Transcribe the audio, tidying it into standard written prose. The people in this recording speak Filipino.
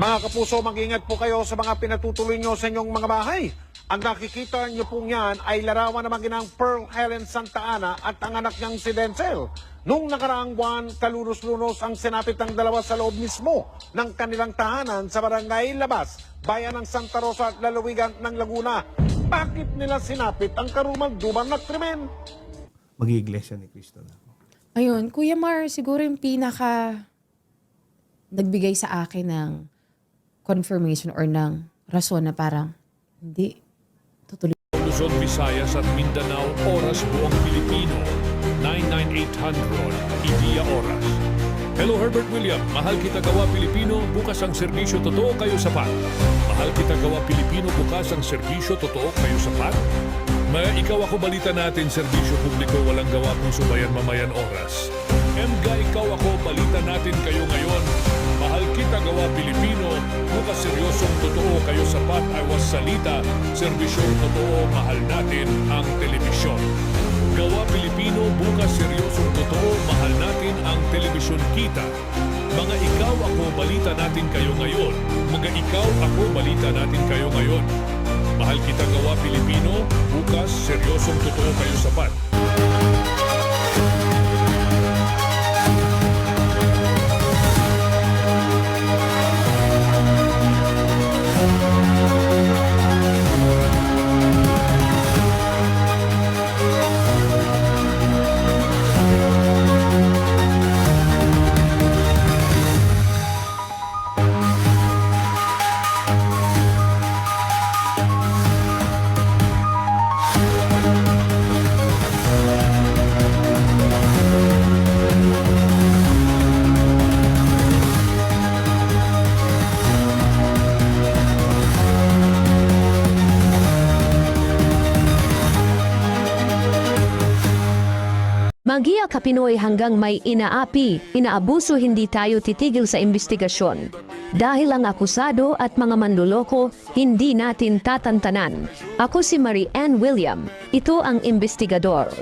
Mga kapuso, mag-ingat po kayo sa mga pinatutuloy nyo sa inyong mga bahay. Ang nakikita nyo pong yan ay larawan naman ginang Pearl Helen Santa Ana at ang anak niyang si Denzel. Nung nakaraang buwan, kalunos-lunos ang sinapit ng dalawa sa loob mismo ng kanilang tahanan sa barangay Labas, bayan ng Santa Rosa at lalawigan ng Laguna. Bakit nila sinapit ang karumal-duman na krimen? Mag-iiglesia ni Cristo na ako. Ayun, Kuya Mar, siguro yung pinaka nagbigay sa akin ng confirmation or ng rason na parang hindi tutuloy. Luzon, Visayas at Mindanao, oras buong Pilipino. 99800, Ideya Oras. Hello Herbert William, mahal kita gawa Pilipino, bukas ang serbisyo, totoo kayo sapat. Mahal kita gawa Pilipino, bukas ang serbisyo, totoo kayo sapat. Ikaw ako balita natin, serbisyo publiko, walang gawa kung subayan mamayan oras. MGA, ikaw ako balita natin kayo ngayon. Mahal kita gawa Pilipino, bukas seryosong totoo kayo sapat, ay was salita, serbisyong totoo, mahal natin ang telebisyon. Gawa Pilipino, bukas seryosong totoo, mahal natin ang telebisyon kita. Mga ikaw ako balita natin kayo ngayon. Mga ikaw ako balita natin kayo ngayon. Mahal kita gawa Pilipino, bukas seryosong totoo kayo sapat. Magiya ka Pinoy hanggang may inaapi, inaabuso, hindi tayo titigil sa investigasyon. Dahil ang akusado at mga manloloko, hindi natin tatantanan. Ako si Marie Ann William, ito ang investigador.